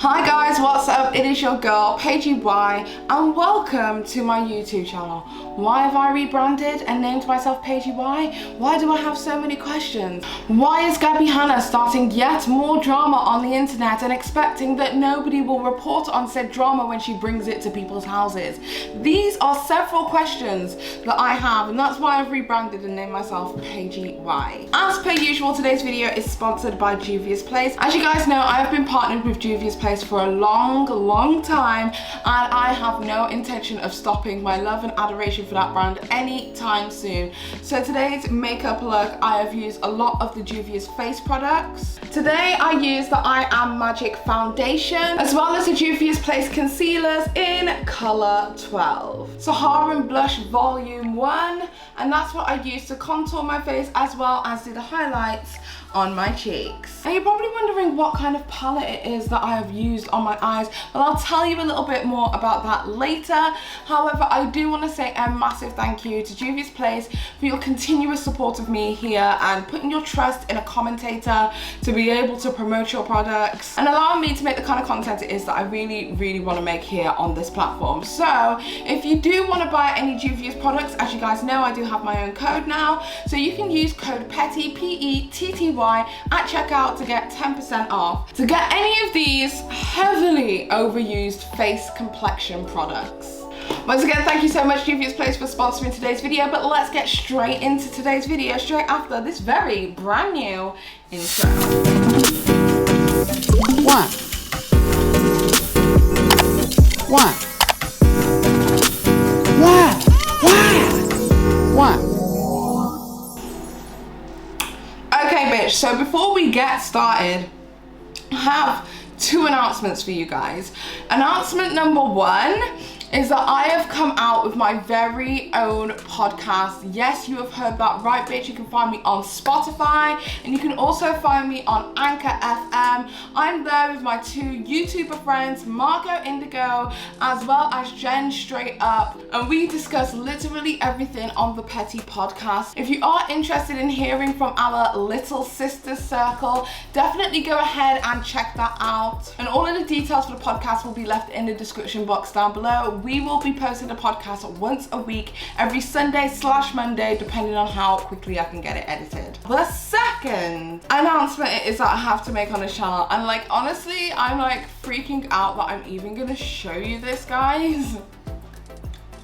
Hi guys, what's up? It is your girl, PaigeChristieUK, and welcome to my YouTube channel. Why have I rebranded and named myself PaigeChristieUK? Why do I have so many questions? Why is Gabbie Hanna starting yet more drama on the internet and expecting that nobody will report on said drama when she brings it to people's houses? These are several questions that I have, and that's why I've rebranded and named myself PaigeChristieUK. As per usual, today's video is sponsored by Juvia's Place. As you guys know, I have been partnered with Juvia's Place for a long time, and I have no intention of stopping my love and adoration for that brand anytime soon. So today's makeup look, I have used a lot of the Juvia's Face products. Today I use the I Am Magic foundation as well as the Juvia's Place concealers in color 12. Sahara Blush volume 1, and that's what I use to contour my face as well as do the highlights on my cheeks. And you're probably wondering what kind of palette it is that I have used on my eyes. Well, I'll tell you a little bit more about that later. However, I do want to say a massive thank you to Juvia's Place for your continuous support of me here and putting your trust in a commentator to be able to promote your products and allowing me to make the kind of content it is that I really want to make here on this platform. So if you do want to buy any Juvia's products, as you guys know, I do have my own code now, so you can use code PETTY, PETTY, at checkout to get 10% off to get any of these heavily overused face complexion products. Once again, thank you so much Juvia's Place for sponsoring today's video, but let's get straight into today's video straight after this very brand new intro. One. Okay, bitch, so before we get started, I have two announcements for you guys. Announcement number one is that I have come out with my very own podcast. Yes, you have heard that right, bitch. You can find me on Spotify, and you can also find me on Anchor FM. I'm there with my two YouTuber friends, Margot Indigo, as well as Jen Straight Up, and we discuss literally everything on the Petty podcast. If you are interested in hearing from our little sister circle, definitely go ahead and check that out. And all of the details for the podcast will be left in the description box down below. We will be posting a podcast once a week, every Sunday/Monday, depending on how quickly I can get it edited. The second announcement is that I have to make on this channel, and like honestly, I'm like freaking out that I'm even gonna show you this, guys.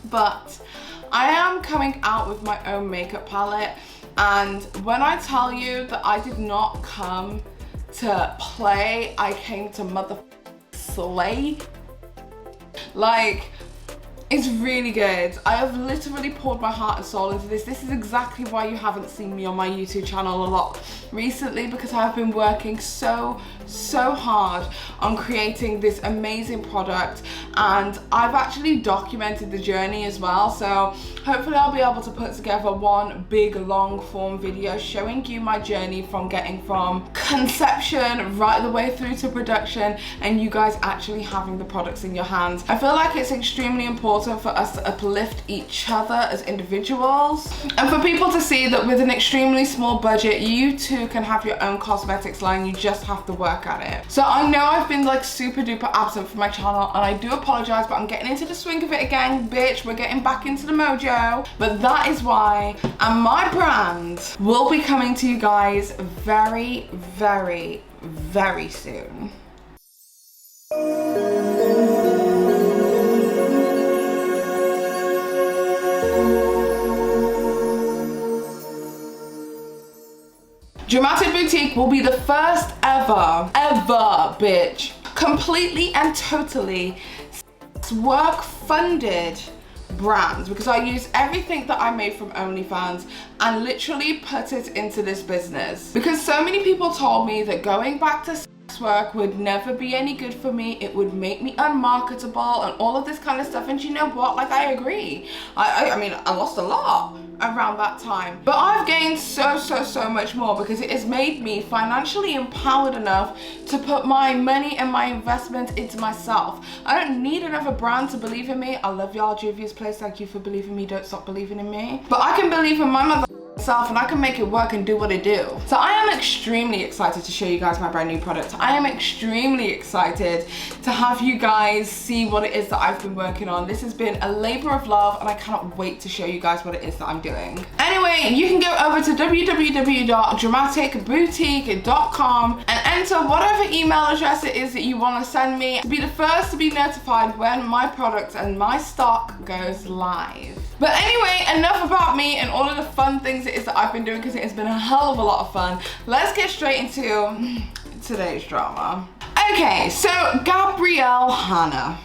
But I am coming out with my own makeup palette, and when I tell you that I did not come to play, I came to mother slay. Like, it's really good. I have literally poured my heart and soul into this. This is exactly why you haven't seen me on my YouTube channel a lot recently, because I've been working so hard on creating this amazing product, and I've actually documented the journey as well. So hopefully I'll be able to put together one big long form video showing you my journey from getting from conception right the way through to production, and you guys actually having the products in your hands. I feel like it's extremely important for us to uplift each other as individuals, and for people to see that with an extremely small budget, you too can have your own cosmetics line. You just have to work at it. So I know I've been like super duper absent from my channel, and I do apologize, but I'm getting into the swing of it again, bitch. We're getting back into the mojo. But that is why, and my brand will be coming to you guys very soon. Dramatic Boutique will be the first ever, bitch, completely and totally work funded brand, because I use everything that I made from OnlyFans and literally put it into this business. Because so many people told me that going back to sex work would never be any good for me, it would make me unmarketable and all of this kind of stuff. And you know what, like, I agree. I mean, I lost a lot around that time, but I've gained so much more, because it has made me financially empowered enough to put my money and my investment into myself. I don't need another brand to believe in me. I love y'all, Juvia's Place. Thank you for believing in me. Don't stop believing in me. But I can believe in my mother myself and I can make it work and do what I do. So I am extremely excited to show you guys my brand new product. I am extremely excited to have you guys see what it is that I've been working on. This has been a labor of love and I cannot wait to show you guys what it is that I'm doing. Anyway, you can go over to www.dramaticboutique.com and enter whatever email address it is that you want to send me to be the first to be notified when my product and my stock goes live. But anyway, enough about me and all of the fun things it is that I've been doing, because it has been a hell of a lot of fun. Let's get straight into today's drama. Okay, so Gabbie Hanna.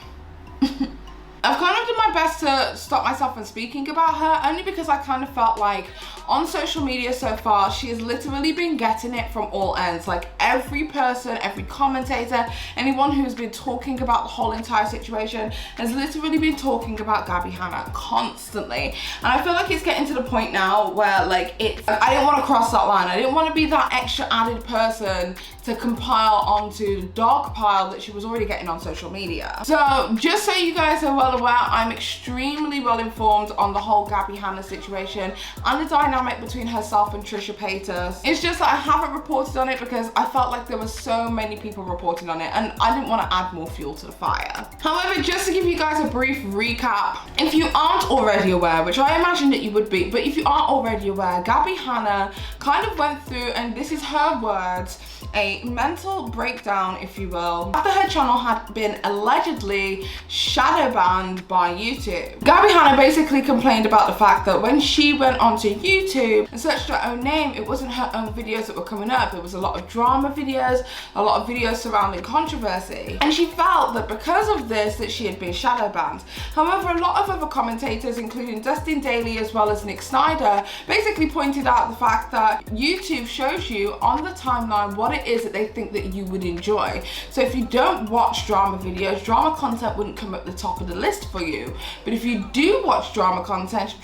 I've kind of done my best to stop myself from speaking about her, only because I kind of felt like on social media so far, she has literally been getting it from all ends. Like every person, every commentator, anyone who's been talking about the whole entire situation has literally been talking about Gabbie Hanna constantly. And I feel like it's getting to the point now where like I didn't want to cross that line. I didn't want to be that extra added person to compile onto the dog pile that she was already getting on social media. So just so you guys are well aware, I'm extremely well informed on the whole Gabbie Hanna situation and the dynamic between herself and Trisha Paytas. It's just that I haven't reported on it because I felt like there were so many people reporting on it and I didn't want to add more fuel to the fire. However, just to give you guys a brief recap, if you aren't already aware, which I imagine that you would be, but if you aren't already aware, Gabbie Hanna kind of went through, and this is her words, a mental breakdown, if you will, after her channel had been allegedly shadow banned by YouTube. Gabbie Hanna basically complained about the fact that when she went onto YouTube and searched her own name, it wasn't her own videos that were coming up. It was a lot of drama videos, a lot of videos surrounding controversy. And she felt that because of this, that she had been shadow banned. However, a lot of other commentators, including Dustin Daly as well as Nick Snyder, basically pointed out the fact that YouTube shows you on the timeline what it is that they think that you would enjoy. So if you don't watch drama videos, drama content wouldn't come at the top of the list for you. But if you do watch drama content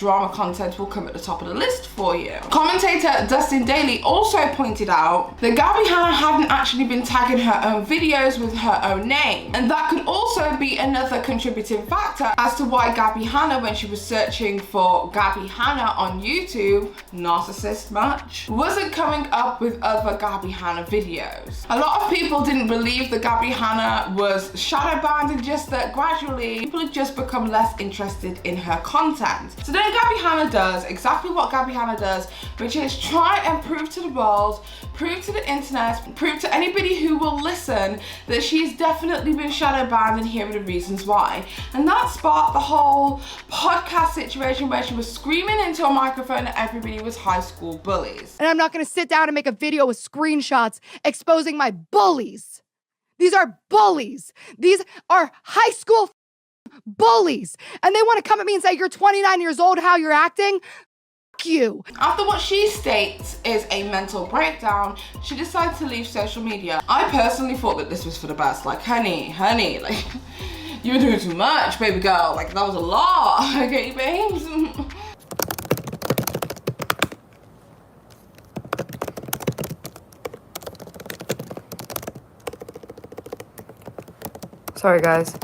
will come at the top of the list for you. Commentator Dustin Daly also pointed out that Gabbie Hanna hadn't actually been tagging her own videos with her own name. And that could also be another contributing factor as to why Gabbie Hanna, when she was searching for Gabbie Hanna on YouTube, narcissist much, wasn't coming up with other Gabbie Hanna videos. A lot of people didn't believe that Gabbie Hanna was shadow banned, and just that gradually people had just become less interested in her content. So then Gabbie Hanna does exactly what Gabbie Hanna does, which is try and prove to the world, prove to the internet, prove to anybody who will listen that she's definitely been shadow banned, and here are the reasons why. And that sparked the whole podcast situation where she was screaming into a microphone that everybody was high school bullies. And I'm not gonna sit down and make a video with screenshots exposing my bullies. These are bullies. These are high school bullies. And they wanna come at me and say, you're 29 years old, how you're acting? F you. After what she states is a mental breakdown, she decided to leave social media. I personally thought that this was for the best. Like, honey, like, you're doing too much, baby girl. Like, that was a lot, okay, babes? Sorry, guys.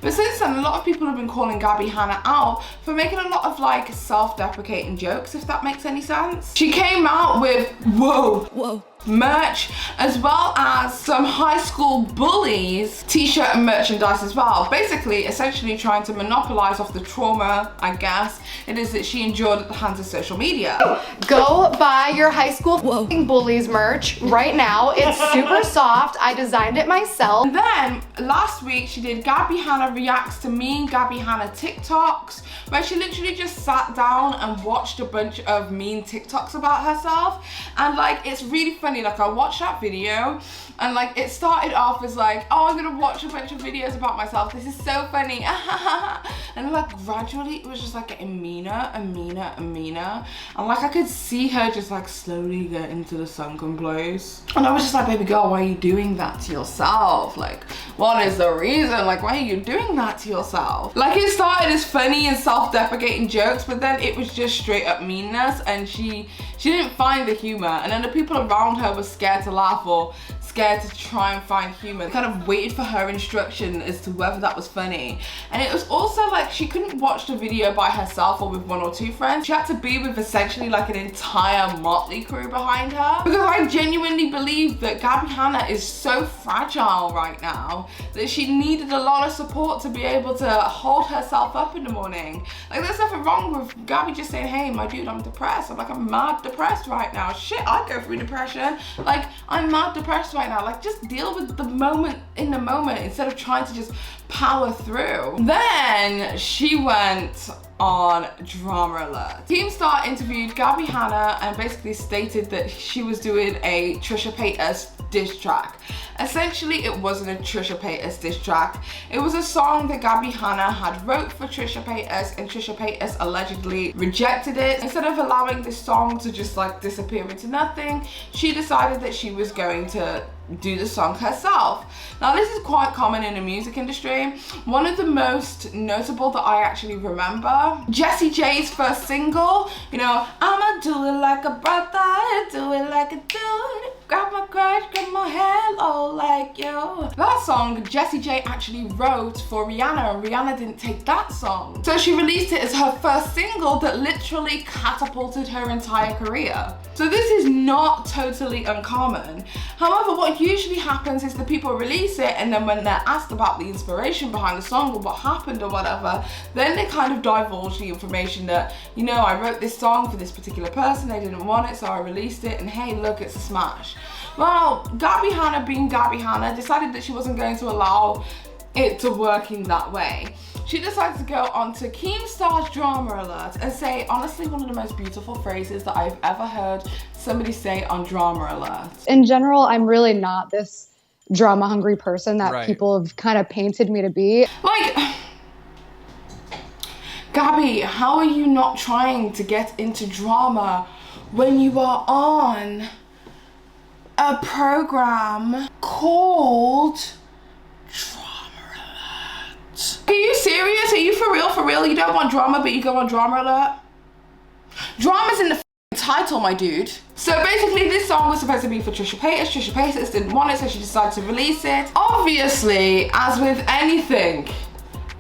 But since then, a lot of people have been calling Gabbie Hanna out for making a lot of like self-deprecating jokes, if that makes any sense. She came out with whoa merch, as well as some high school bullies t-shirt and merchandise as well. Basically, essentially trying to monopolize off the trauma, I guess, it is that she endured at the hands of social media. Go buy your high school bullies merch right now. It's super soft. I designed it myself. And then last week she did Gabbie Hanna reacts to mean Gabbie Hanna TikToks, where she literally just sat down and watched a bunch of mean TikToks about herself. And like, it's really funny. Like, I watched that video and like it started off as like, oh, I'm gonna watch a bunch of videos about myself, this is so funny. And like gradually it was just like getting meaner and meaner and meaner, and like I could see her just like slowly get into the sunken place. And I was just like, baby girl, why are you doing that to yourself? Like, what is the reason? Like, why are you doing that to yourself? Like, it started as funny and self-deprecating jokes, but then it was just straight up meanness, and she didn't find the humor, and then the people around her were scared to laugh or scared scared to try and find humor. Kind of waited for her instruction as to whether that was funny. And it was also like she couldn't watch the video by herself or with one or two friends. She had to be with essentially like an entire motley crew behind her, because I genuinely believe that Gabbie Hanna is so fragile right now that she needed a lot of support to be able to hold herself up in the morning. Like, there's nothing wrong with Gabbie just saying, hey, my dude, I'm depressed. I'm mad depressed right now. Shit, I go through depression. Like, I'm mad depressed right now. Like, just deal with the moment in the moment instead of trying to just power through. Then she went on Drama Alert. Keemstar interviewed Gabbie Hanna and basically stated that she was doing a Trisha Paytas diss track. Essentially, it wasn't a Trisha Paytas diss track. It was a song that Gabbie Hanna had wrote for Trisha Paytas, and Trisha Paytas allegedly rejected it. Instead of allowing this song to just like disappear into nothing, she decided that she was going to do the song herself. Now, this is quite common in the music industry. One of the most notable that I actually remember, Jessie J's first single, you know, I'ma do it like a brother, do it like a dude, grab my crush, grab my hello like you. That song Jessie J actually wrote for Rihanna, and Rihanna didn't take that song. So she released it as her first single that literally catapulted her entire career. So this is not totally uncommon. However, what usually happens is the people release it, and then when they're asked about the inspiration behind the song or what happened or whatever, then they kind of divulge the information that, you know, I wrote this song for this particular person, they didn't want it, so I released it, and hey, look, it's a smash. Well, Gabbie Hanna, being Gabbie Hanna, decided that she wasn't going to allow it to work in that way. She decided to go on to Keemstar's Drama Alert and say, honestly, one of the most beautiful phrases that I've ever heard somebody say on Drama Alert. In general, I'm really not this drama-hungry person that people have kind of painted me to be. Like, Gabbie, how are you not trying to get into drama when you are on a program called Are you serious? Are you for real? For real? You don't want drama, but you go on Drama Alert? Drama's in the title, my dude. So basically, this song was supposed to be for Trisha Paytas. Trisha Paytas didn't want it, so she decided to release it. Obviously, as with anything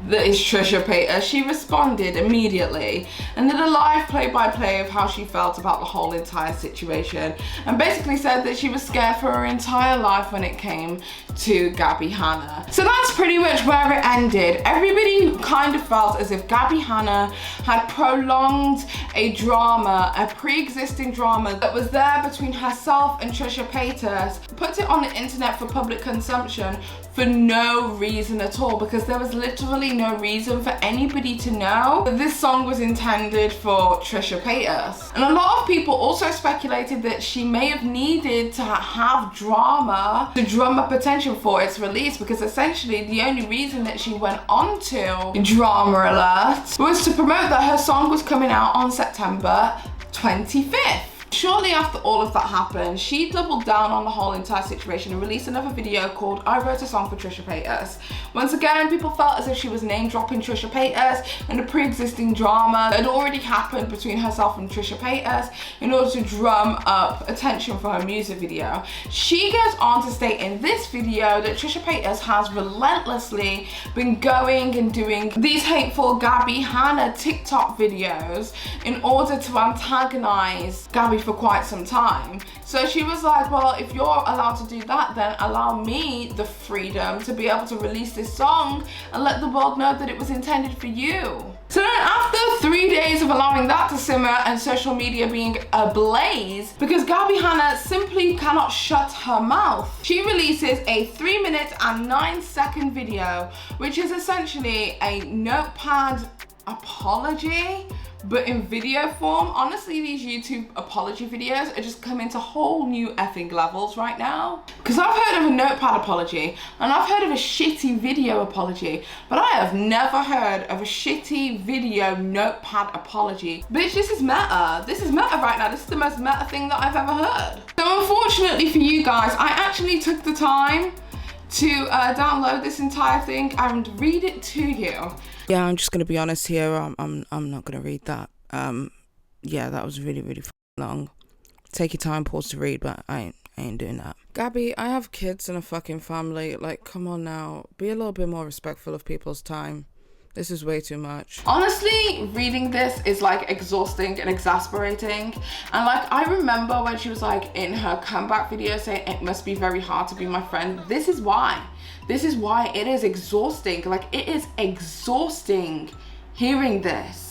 that is Trisha Paytas, she responded immediately and did a live play-by-play of how she felt about the whole entire situation, and basically said that she was scared for her entire life when it came to Gabbie Hanna. So that's pretty much where it ended. Everybody kind of felt as if Gabbie Hanna had prolonged a drama, a pre-existing drama that was there between herself and Trisha Paytas, put it on the internet for public consumption for no reason at all, because there was literally no reason for anybody to know that this song was intended for Trisha Paytas. And a lot of people also speculated that she may have needed to have drama to drum up attention for its release, because essentially the only reason that she went on to Drama Alert was to promote that her song was coming out on September 25th. Shortly after all of that happened, she doubled down on the whole entire situation and released another video called I Wrote a Song for Trisha Paytas. Once again, people felt as if she was name dropping Trisha Paytas and the pre-existing drama that had already happened between herself and Trisha Paytas in order to drum up attention for her music video. She goes on to state in this video that Trisha Paytas has relentlessly been going and doing these hateful Gabbie Hanna TikTok videos in order to antagonize Gabbie for quite some time. So she was like, well, if you're allowed to do that, then allow me the freedom to be able to release this song and let the world know that it was intended for you. So then after 3 days of allowing that to simmer and social media being ablaze, because Gabbie Hanna simply cannot shut her mouth, she releases a 3-minute and 9-second video, which is essentially a notepad apology, but in video form. Honestly, these YouTube apology videos are just coming to whole new effing levels right now. Because I've heard of a notepad apology, and I've heard of a shitty video apology, but I have never heard of a shitty video notepad apology. Bitch, this is meta. This is meta right now. This is the most meta thing that I've ever heard. So unfortunately for you guys, I actually took the time to download this entire thing and read it to you. Yeah, I'm just gonna be honest here. I'm not gonna read that. Yeah, that was really long. Take your time, pause to read, but I I ain't doing that. Gabbie, I have kids and a fucking family. Like, come on now. Be a little bit more respectful of people's time. This is way too much. Honestly, reading this is like exhausting and exasperating. And like, I remember when she was like in her comeback video saying it must be very hard to be my friend. This is why. This is why it is exhausting. Like, it is exhausting hearing this.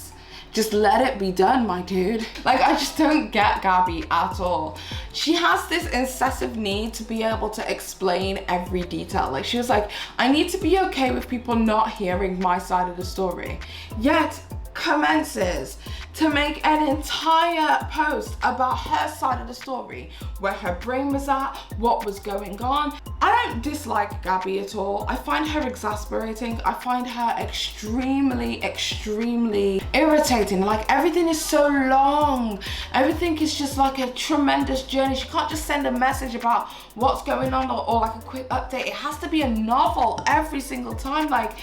Just let it be done, my dude. Like, I just don't get Gabbie at all. She has this incessive need to be able to explain every detail. Like, she was like, I need to be okay with people not hearing my side of the story. Yet commences to make an entire post about her side of the story, where her brain was at, what was going on. I don't dislike Gabbie at all. I find her exasperating. I find her extremely irritating. Like, everything is so long. Everything is just like a tremendous journey. She can't just send a message about what's going on or like a quick update. It has to be a novel every single time. Like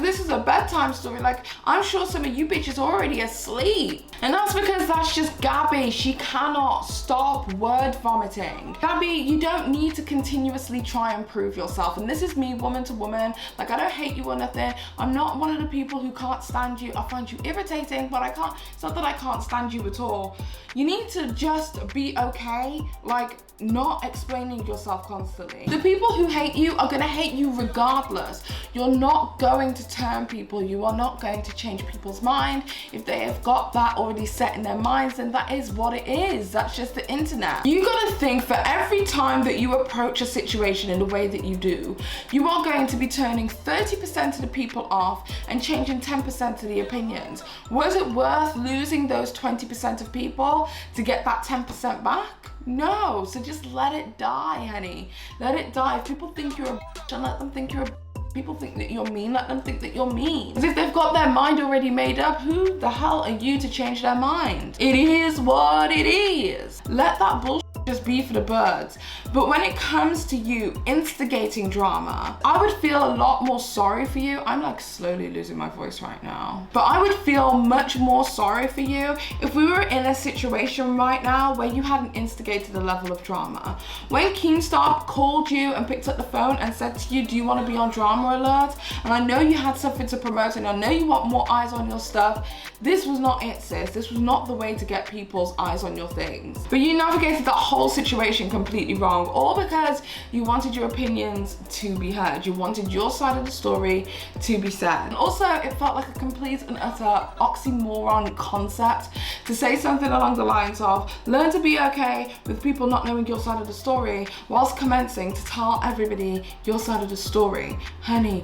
this is a bedtime story. Like, I'm sure some of you bitches are already asleep. And that's because that's just Gabbie. She cannot stop word vomiting. Gabbie, you don't need to continuously try and prove yourself. And this is me, woman to woman. Like, I don't hate you or nothing. I'm not one of the people who can't stand you. I find you irritating, but it's not that I can't stand you at all. You need to just be okay, like, not explaining yourself constantly. The people who hate you are gonna hate you regardless. You're not going to turn people. You are not going to change people's mind. If they have got that already set in their minds, then that is what it is. That's just the internet. You gotta think, for every time that you approach a situation in the way that you do, you are going to be turning 30% of the people off and changing 10% of the opinions. Was it worth losing those 20% of people to get that 10% back? No, so just let it die, honey. Let it die. If people think you're a bitch, then let them think you're a bitch. People think that you're mean, let them think that you're mean. Because if they've got their mind already made up, who the hell are you to change their mind? It is what it is. Let that bullshit just be for the birds. But when it comes to you instigating drama, I would feel a lot more sorry for you. I'm like slowly losing my voice right now. But I would feel much more sorry for you if we were in a situation right now where you hadn't instigated a level of drama. When Keemstar called you and picked up the phone and said to you, do you want to be on Drama Alert? And I know you had something to promote and I know you want more eyes on your stuff. This was not it, sis. This was not the way to get people's eyes on your things. But you navigated that whole situation completely wrong, all because you wanted your opinions to be heard. You wanted your side of the story to be said. And also, it felt like a complete and utter oxymoron concept to say something along the lines of, learn to be okay with people not knowing your side of the story, whilst commencing to tell everybody your side of the story. Honey,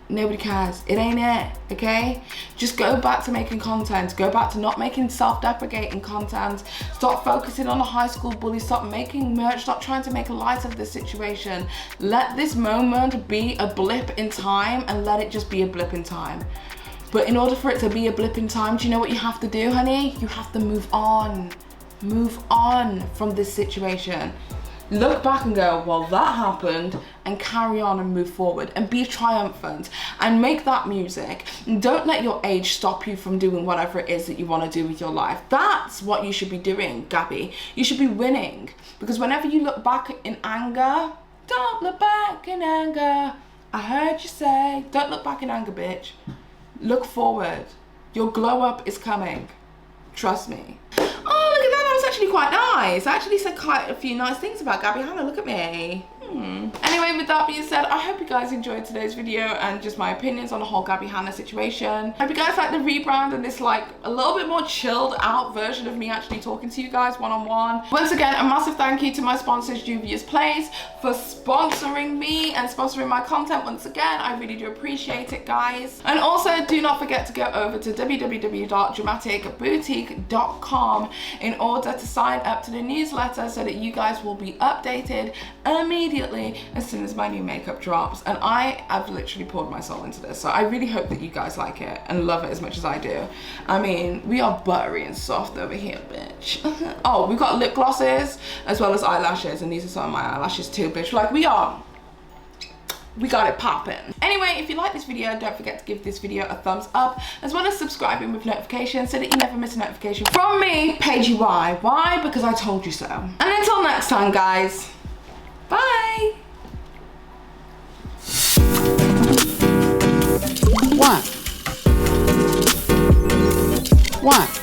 nobody cares. It ain't it, okay? Just go back to making content. Go back to not making self-deprecating content. Stop focusing on the high school bully. Stop making merch. Stop trying to make light of this situation. Let this moment be a blip in time and let it just be a blip in time. But in order for it to be a blip in time, do you know what you have to do, honey? You have to move on. Move on from this situation. Look back and go, well, that happened, and carry on and move forward and be triumphant and make that music. And don't let your age stop you from doing whatever it is that you want to do with your life. That's what you should be doing, Gabbie. You should be winning, because whenever you look back in anger, don't look back in anger. I heard you say, don't look back in anger, bitch. Look forward. Your glow up is coming. Trust me. Oh, look at that. That was actually quite nice. I actually said quite a few nice things about Gabbie Hanna. Look at me. Anyway, with that being said, I hope you guys enjoyed today's video and just my opinions on the whole Gabbie Hanna situation. I hope you guys like the rebrand and this like a little bit more chilled out version of me actually talking to you guys one-on-one. Once again, a massive thank you to my sponsors, Juvia's Place, for sponsoring me and sponsoring my content once again. I really do appreciate it, guys. And also, do not forget to go over to www.dramaticboutique.com in order to sign up to the newsletter so that you guys will be updated immediately as soon as my new makeup drops. And I have literally poured my soul into this, so I really hope that you guys like it and love it as much as I do. I mean, we are buttery and soft over here, bitch. Oh, we've got lip glosses as well as eyelashes, and these are some of my eyelashes too, bitch. Like, we are we got it popping. Anyway, if you like this video, don't forget to give this video a thumbs up, as well as subscribing with notifications so that you never miss a notification from me, Paige. Why? Because I told you so. And until next time, guys, bye. What?